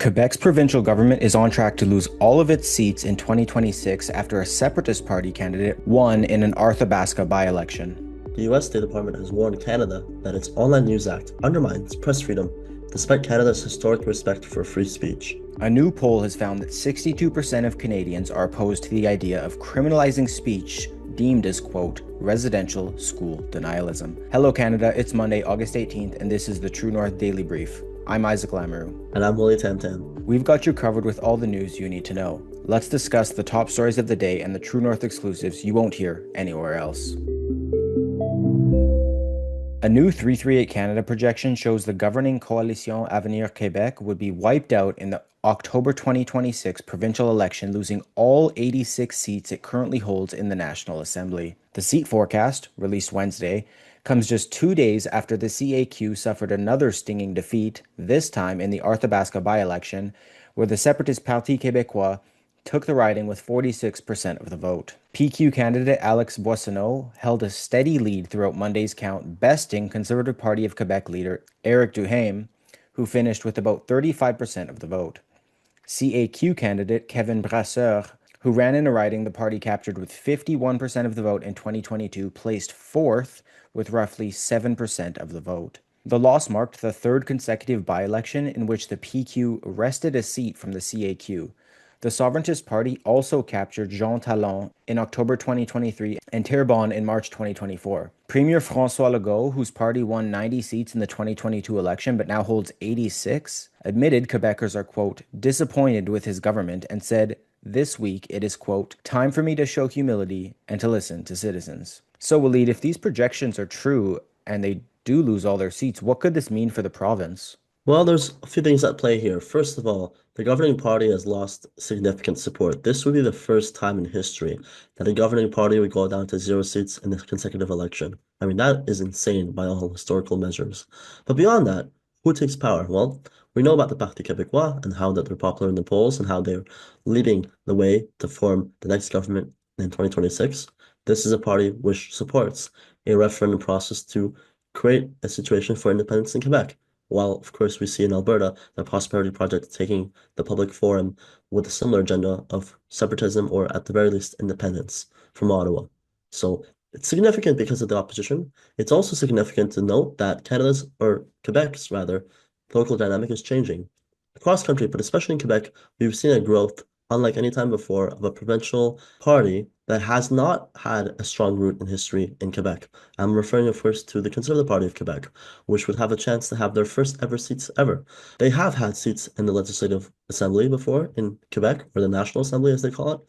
Quebec's provincial government is on track to lose all of its seats in 2026 after a separatist party candidate won in an Arthabaska by-election. The US State Department has warned Canada that its Online News Act undermines press freedom, despite Canada's historic respect for free speech. A new poll has found that 62% of Canadians are opposed to the idea of criminalizing speech deemed as, quote, residential school denialism. Hello Canada, it's Monday, August 18th, and this is the True North Daily Brief. I'm Isaac Lamoureux. And I'm Walid Tamtam. We've got you covered with all the news you need to know. Let's discuss the top stories of the day and the True North exclusives you won't hear anywhere else. A new 338 Canada projection shows the governing Coalition Avenir Québec would be wiped out in the October 2026 provincial election, losing all 86 seats it currently holds in the National Assembly. The seat forecast, released Wednesday, comes just 2 days after the CAQ suffered another stinging defeat, this time in the Arthabaska by-election, where the separatist Parti Québécois took the riding with 46% of the vote. PQ candidate Alex Boissonnault held a steady lead throughout Monday's count, besting Conservative Party of Quebec leader Éric Duhaime, who finished with about 35% of the vote. CAQ candidate Kevin Brasseur, who ran in a riding the party captured with 51% of the vote in 2022, placed fourth with roughly 7% of the vote. The loss marked the third consecutive by-election in which the PQ wrested a seat from the CAQ. The Sovereigntist Party also captured Jean Talon in October 2023 and Terrebonne in March 2024. Premier François Legault, whose party won 90 seats in the 2022 election but now holds 86, admitted Quebecers are, quote, disappointed with his government and said, this week it is, quote, time for me to show humility and to listen to citizens. So, Walid, if these projections are true and they do lose all their seats, what could this mean for the province? Well, there's a few things at play here. First of all, the governing party has lost significant support. This would be the first time in history that a governing party would go down to 0 seats in a consecutive election. I mean, that is insane by all historical measures. But beyond that, who takes power? Well, we know about the Parti Québécois and how that they're popular in the polls and how they're leading the way to form the next government in 2026. This is a party which supports a referendum process to create a situation for independence in Quebec. While, of course, we see in Alberta the Prosperity Project taking the public forum with a similar agenda of separatism or, at the very least, independence from Ottawa. So it's significant because of the opposition. It's also significant to note that Quebec's political dynamic is changing. Across country, but especially in Quebec, we've seen a growth, unlike any time before, of a provincial party that has not had a strong root in history in Quebec. I'm referring, of course, to the Conservative Party of Quebec, which would have a chance to have their first ever seats ever. They have had seats in the Legislative Assembly before in Quebec, or the National Assembly as they call it.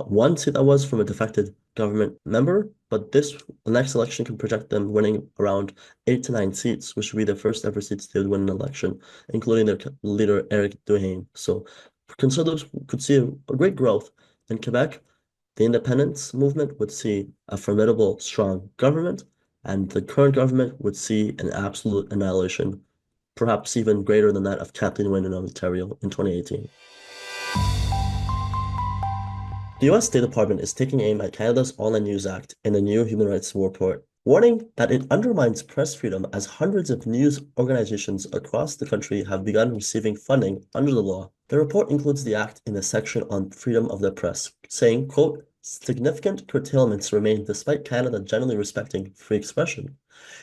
One seat that was from a defected government member, but the next election could project them winning around 8 to 9 seats, which would be the first ever seats they would win an election, including their leader, Éric Duhaime. So Conservatives could see a great growth in Quebec. The independence movement would see a formidable, strong government, and the current government would see an absolute annihilation, perhaps even greater than that of Kathleen Wynne in Ontario in 2018. The US State Department is taking aim at Canada's Online News Act in a new human rights report, warning that it undermines press freedom as hundreds of news organizations across the country have begun receiving funding under the law. The report includes the act in a section on freedom of the press, saying, quote, significant curtailments remain despite Canada generally respecting free expression.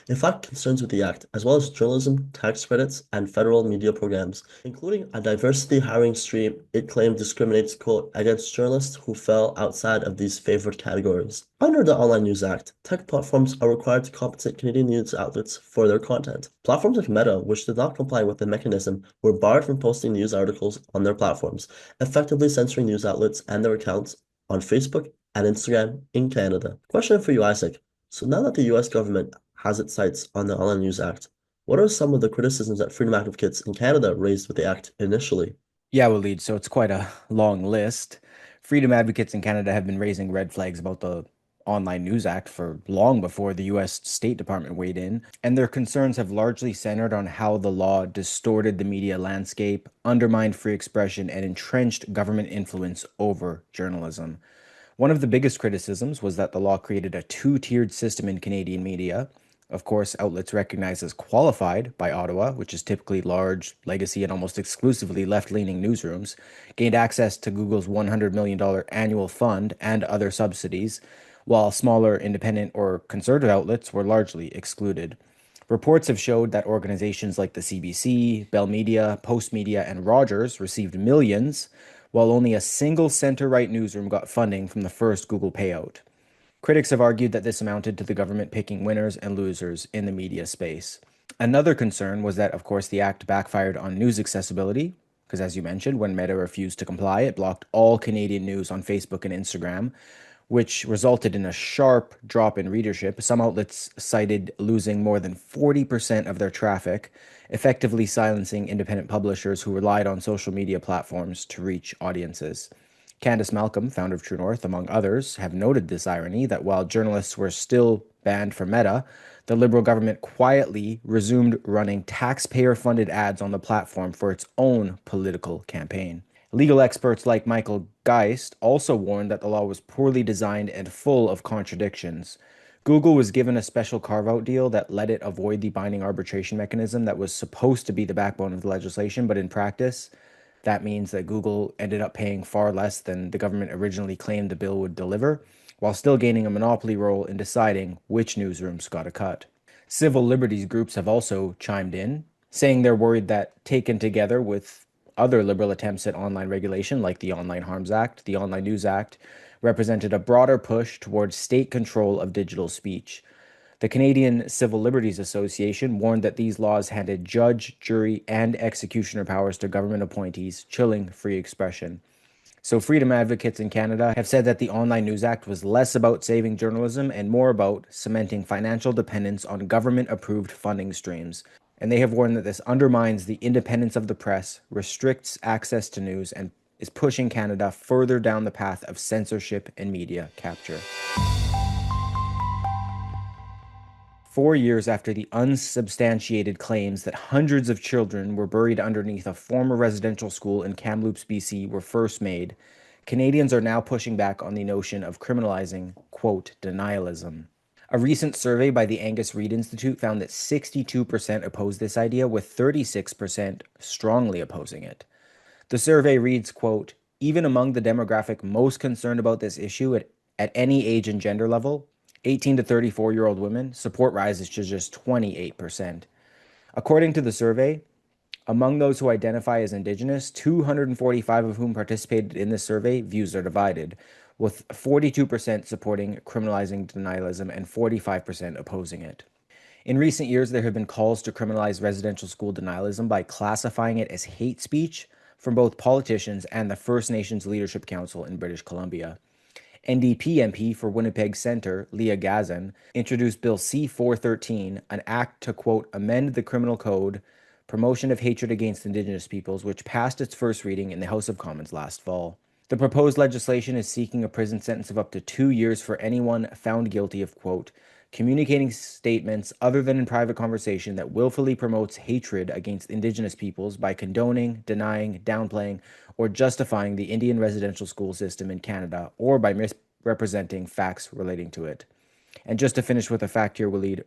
It flagged concerns with the act, as well as journalism, tax credits, and federal media programs, including a diversity hiring stream it claimed discriminates, quote, against journalists who fell outside of these favored categories. Under the Online News Act, tech platforms are required to compensate Canadian news outlets for their content. Platforms like Meta, which did not comply with the mechanism, were barred from posting news articles on their platforms, effectively censoring news outlets and their accounts on Facebook and Instagram in Canada. Question for you, Isaac. So now that the US government has its sights on the Online News Act, what are some of the criticisms that freedom advocates in Canada raised with the act initially? Yeah, Walid, so it's quite a long list. Freedom advocates in Canada have been raising red flags about the Online News Act for long before the US State Department weighed in, and their concerns have largely centered on how the law distorted the media landscape, undermined free expression, and entrenched government influence over journalism. One of the biggest criticisms was that the law created a two-tiered system in Canadian media. Of course, outlets recognized as qualified by Ottawa, which is typically large, legacy, and almost exclusively left-leaning newsrooms, gained access to Google's $100 million annual fund and other subsidies, while smaller independent or conservative outlets were largely excluded. Reports have showed that organizations like the CBC, Bell Media, Post Media, and Rogers received millions, while only a single center-right newsroom got funding from the first Google payout. Critics have argued that this amounted to the government picking winners and losers in the media space. Another concern was that, of course, the act backfired on news accessibility, because as you mentioned, when Meta refused to comply, it blocked all Canadian news on Facebook and Instagram, which resulted in a sharp drop in readership. Some outlets cited losing more than 40% of their traffic, effectively silencing independent publishers who relied on social media platforms to reach audiences. Candace Malcolm, founder of True North, among others, have noted this irony that while journalists were still banned from Meta, the Liberal government quietly resumed running taxpayer-funded ads on the platform for its own political campaign. Legal experts like Michael Geist also warned that the law was poorly designed and full of contradictions. Google was given a special carve-out deal that let it avoid the binding arbitration mechanism that was supposed to be the backbone of the legislation, but in practice, that means that Google ended up paying far less than the government originally claimed the bill would deliver, while still gaining a monopoly role in deciding which newsrooms got a cut. Civil liberties groups have also chimed in, saying they're worried that, taken together with other liberal attempts at online regulation, like the Online Harms Act, the Online News Act, represented a broader push towards state control of digital speech. The Canadian Civil Liberties Association warned that these laws handed judge, jury, and executioner powers to government appointees, chilling free expression. So, freedom advocates in Canada have said that the Online News Act was less about saving journalism and more about cementing financial dependence on government approved funding streams. And they have warned that this undermines the independence of the press, restricts access to news, and is pushing Canada further down the path of censorship and media capture. 4 years after the unsubstantiated claims that hundreds of children were buried underneath a former residential school in Kamloops, BC were first made, Canadians are now pushing back on the notion of criminalizing, quote, denialism. A recent survey by the Angus Reid Institute found that 62% oppose this idea, with 36% strongly opposing it. The survey reads, quote, even among the demographic most concerned about this issue at any age and gender level, 18 to 34-year-old women, support rises to just 28%. According to the survey, among those who identify as Indigenous, 245 of whom participated in this survey, views are divided, with 42% supporting criminalizing denialism and 45% opposing it. In recent years, there have been calls to criminalize residential school denialism by classifying it as hate speech from both politicians and the First Nations Leadership Council in British Columbia. NDP MP for Winnipeg Centre, Leah Gazan, introduced Bill C-413, an act to, quote, amend the criminal code, promotion of hatred against Indigenous peoples, which passed its first reading in the House of Commons last fall. The proposed legislation is seeking a prison sentence of up to 2 years for anyone found guilty of, quote, communicating statements other than in private conversation that willfully promotes hatred against Indigenous peoples by condoning, denying, downplaying, or justifying the Indian residential school system in Canada, or by misrepresenting facts relating to it. And just to finish with a fact here, Walid,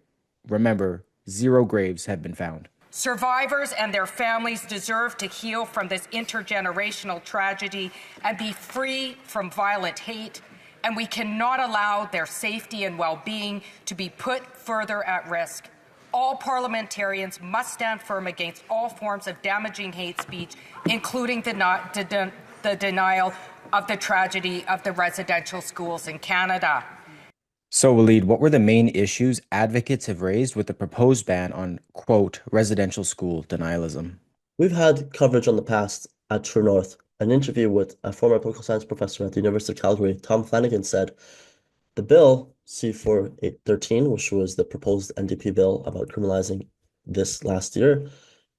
remember, 0 graves have been found. Survivors and their families deserve to heal from this intergenerational tragedy and be free from violent hate, and we cannot allow their safety and well-being to be put further at risk. All parliamentarians must stand firm against all forms of damaging hate speech, including the denial of the tragedy of the residential schools in Canada. So, Walid, what were the main issues advocates have raised with the proposed ban on, quote, residential school denialism? We've had coverage on the past at True North. An interview with a former political science professor at the University of Calgary, Tom Flanagan, said the bill C-413, which was the proposed NDP bill about criminalizing this last year,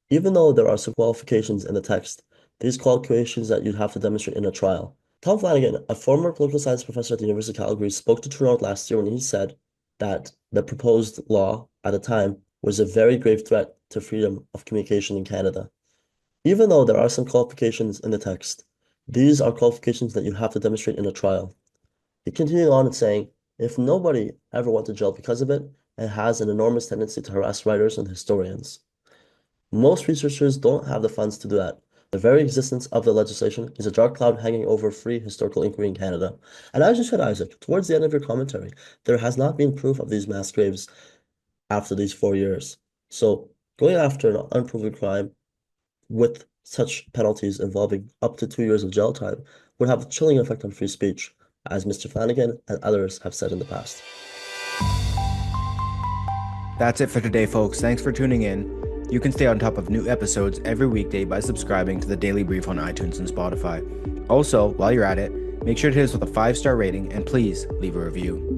even though there are some qualifications in the text, these qualifications that you'd have to demonstrate in a trial. Tom Flanagan, a former political science professor at the University of Calgary, spoke to True North last year when he said that the proposed law at the time was a very grave threat to freedom of communication in Canada. Even though there are some qualifications in the text, these are qualifications that you have to demonstrate in a trial. He continued on and saying, if nobody ever went to jail because of it, and has an enormous tendency to harass writers and historians. Most researchers don't have the funds to do that. The very existence of the legislation is a dark cloud hanging over free historical inquiry in Canada. And as you said, Isaac, towards the end of your commentary, there has not been proof of these mass graves after these 4 years. So going after an unproven crime with such penalties involving up to 2 years of jail time would have a chilling effect on free speech, as Mr. Flanagan and others have said in the past. That's it for today, folks. Thanks for tuning in. You can stay on top of new episodes every weekday by subscribing to the Daily Brief on iTunes and Spotify. Also, while you're at it, make sure to hit us with a 5-star rating and please leave a review.